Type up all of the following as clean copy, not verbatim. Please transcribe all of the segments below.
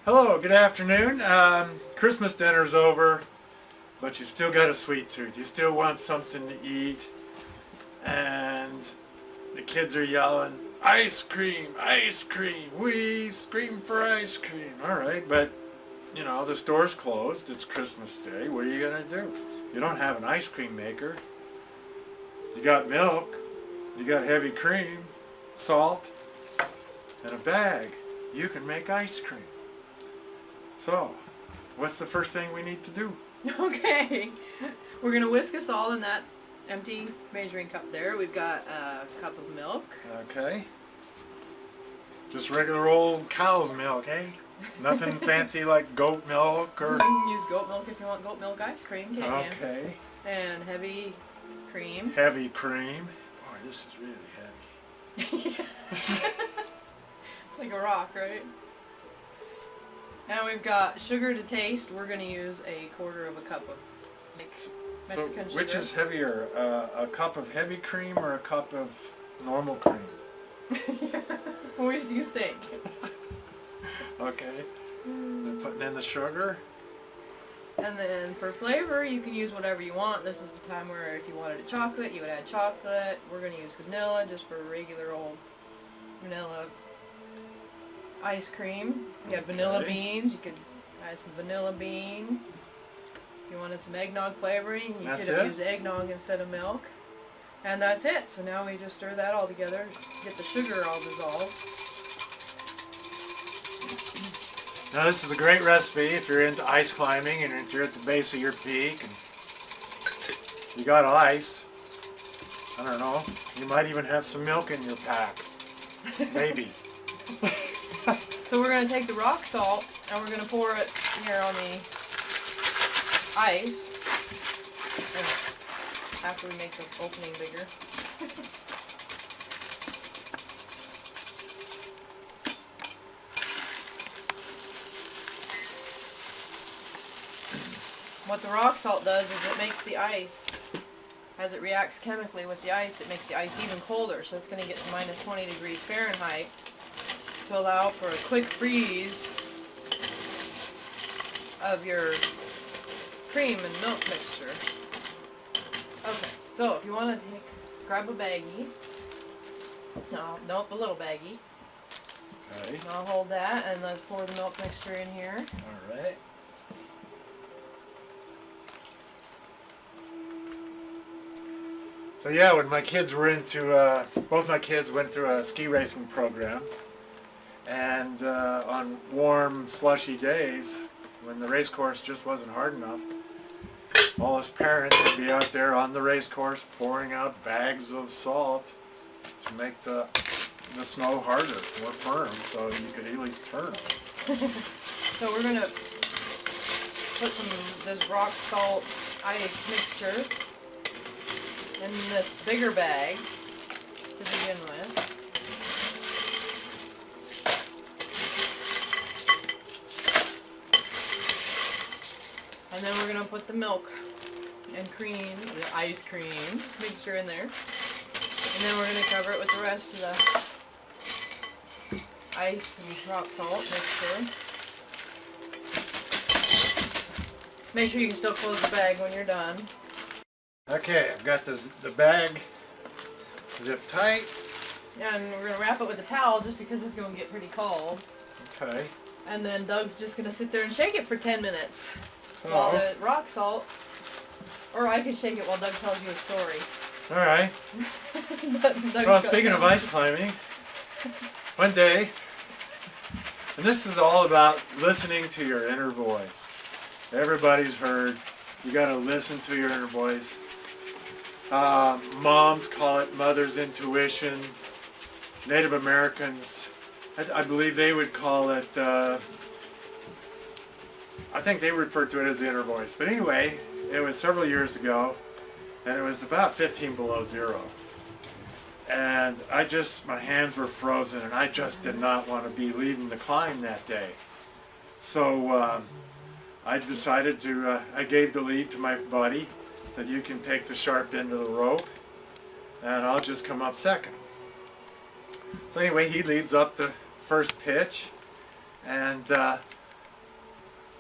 Hello, good afternoon. Christmas dinner's over, but you still got a sweet tooth. You still want something to eat, and the kids are yelling, ice cream, ice cream, we scream for ice cream. All right, but you know, the store's closed. It's Christmas Day. What are you going to do? You don't have an ice cream maker. You got milk, you got heavy cream, salt, and a bag. You can make ice cream. So, what's the first thing we need to do? Okay, we're going to whisk us all in that empty measuring cup there. We've got a cup of milk. Okay. Just regular old cow's milk, eh? Nothing fancy like goat milk or... You can use goat milk if you want goat milk ice cream, can't you? Okay. And heavy cream. Heavy cream. Boy, this is really heavy. Like a rock, right? And we've got sugar to taste. We're going to use a quarter of a cup of Mexican sugar. Which is heavier, a cup of heavy cream or a cup of normal cream? Which do you think? Okay. And putting in the sugar. And then for flavor, you can use whatever you want. This is the time where if you wanted a chocolate, you would add chocolate. We're going to use vanilla just for regular old vanilla ice cream. You have vanilla beans. You could add some vanilla bean. If you wanted some eggnog flavoring, you could have used eggnog instead of milk. And that's it. So now we just stir that all together, get the sugar all dissolved. Now this is a great recipe if you're into ice climbing and if you're at the base of your peak and you got ice. I don't know. You might even have some milk in your pack. Maybe. So we're going to take the rock salt and we're going to pour it here on the ice. And after we make the opening bigger. What the rock salt does is it makes the ice, as it reacts chemically with the ice, it makes the ice even colder. So it's going to get to minus 20 degrees Fahrenheit to allow for a quick freeze of your cream and milk mixture. Okay, so if you want to grab a baggie, no, the little baggie. Okay. And I'll hold that and let's pour the milk mixture in here. All right. So yeah, when my kids were into, both my kids went through a ski racing program, and on warm, slushy days, when the race course just wasn't hard enough, all us parents would be out there on the race course pouring out bags of salt to make the snow harder, more firm, so you could at least turn them. So we're going to put this rock salt ice mixture in this bigger bag to begin with. And then we're going to put the milk and cream, the ice cream mixture in there. And then we're going to cover it with the rest of the ice and rock salt mixture. Make sure you can still close the bag when you're done. Okay, I've got the bag zipped tight. And we're going to wrap it with a towel just because it's going to get pretty cold. Okay. And then Doug's just going to sit there and shake it for 10 minutes. So, While the rock salt, or I can shake it while Doug tells you a story. all right. Well, speaking of ice climbing, one day, and this is all about listening to your inner voice. Everybody's heard, you got to listen to your inner voice. Moms call it mother's intuition. Native Americans, I believe they would call it, I think they refer to it as the inner voice. But anyway, it was several years ago, and it was about 15 below zero. And my hands were frozen, and I just did not want to be leading the climb that day. So I decided I gave the lead to my buddy, said you can take the sharp end of the rope, and I'll just come up second. So anyway, he leads up the first pitch, and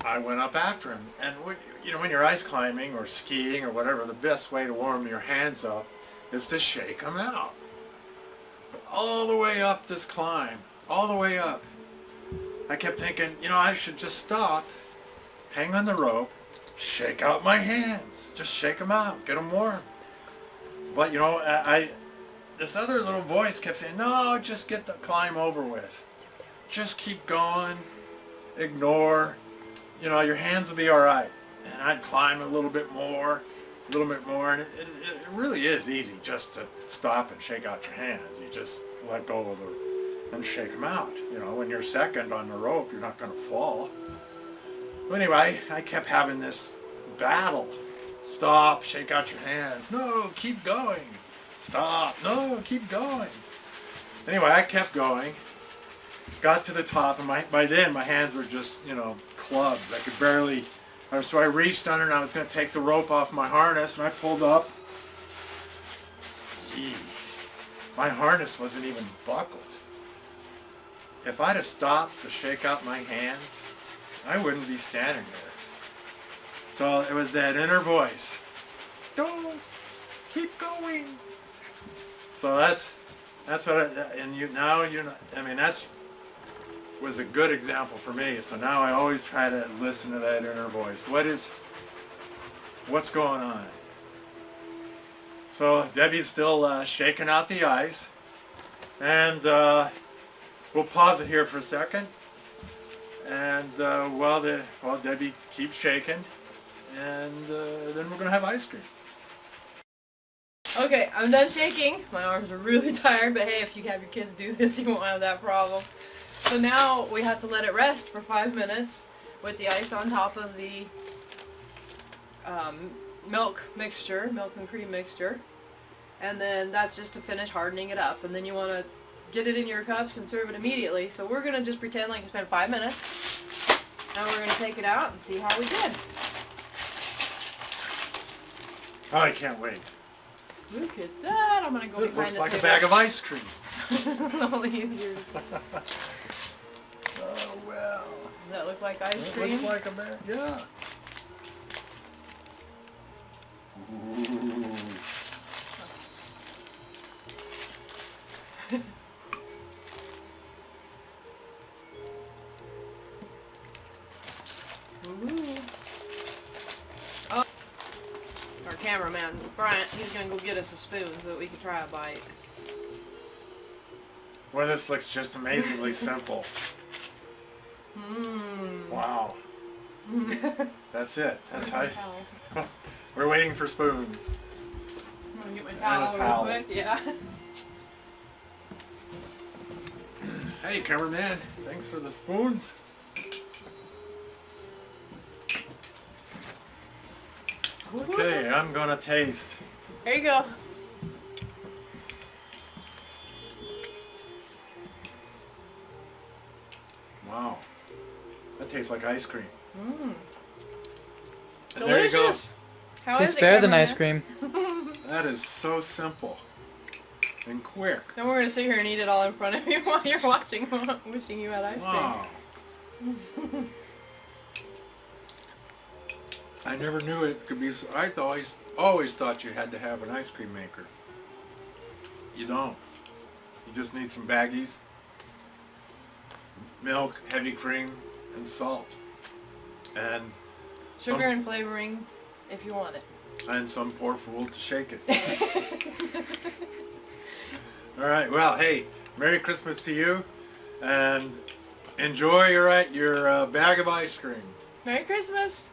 I went up after him. And when you're ice climbing or skiing or whatever, the best way to warm your hands up is to shake them out. But all the way up this climb, all the way up, I kept thinking, I should just stop, hang on the rope, shake out my hands. Just shake them out, get them warm. But this other little voice kept saying, no, just get the climb over with. Just keep going, ignore, your hands will be all right. And I'd climb a little bit more, and it really is easy just to stop and shake out your hands. You just let go of and shake them out. When you're second on the rope, you're not going to fall. But anyway, I kept having this battle. Stop, shake out your hands. No, keep going. Stop, no, keep going. Anyway, I kept going. Got to the top, and by then my hands were just, clubs. I could barely, so I reached under and I was going to take the rope off my harness, and I pulled up. Eee. My harness wasn't even buckled. If I'd have stopped to shake out my hands, I wouldn't be standing there. So it was that inner voice. Don't keep going. So that's what that's was a good example for me. So now I always try to listen to that inner voice. What's going on? So Debbie's still shaking out the ice, and we'll pause it here for a second, and while Debbie keeps shaking, and then we're gonna have ice cream. Okay, I'm done shaking. My arms are really tired, but hey, if you have your kids do this, you won't have that problem. So now we have to let it rest for 5 minutes with the ice on top of the milk and cream mixture. And then that's just to finish hardening it up. And then you want to get it in your cups and serve it immediately. So we're going to just pretend like it's been 5 minutes. And we're going to take it out and see how we did. Oh, I can't wait. Look at that. I'm going to go It behind looks the like table. a bag of ice cream. All easier. Oh, well. Does that look like ice It cream? looks like a bag, yeah. Ooh. Ooh. Oh. Our cameraman, Bryant, he's going to go get us a spoon so that we can try a bite. Well, this looks just amazingly simple. Mmm. Wow. That's it. That's how we're waiting for spoons. I'm going to get my And a towel towel. real quick. Yeah. Hey, cameraman. Thanks for the spoons. Okay, I'm gonna taste. There you go. Wow. That tastes like ice cream. Mmm. And there you go. Delicious. How is Tastes it, better than ice cameraman? cream. That is so simple and quick. Then we're going to sit here and eat it all in front of you while you're watching, wishing you had ice Wow. cream. I never knew it could be. I always thought you had to have an ice cream maker. You don't. You just need some baggies, milk, heavy cream, and salt, and Sugar and flavoring if you want it. and some poor fool to shake it. All right. Well, hey, Merry Christmas to you, and enjoy your bag of ice cream. Merry Christmas!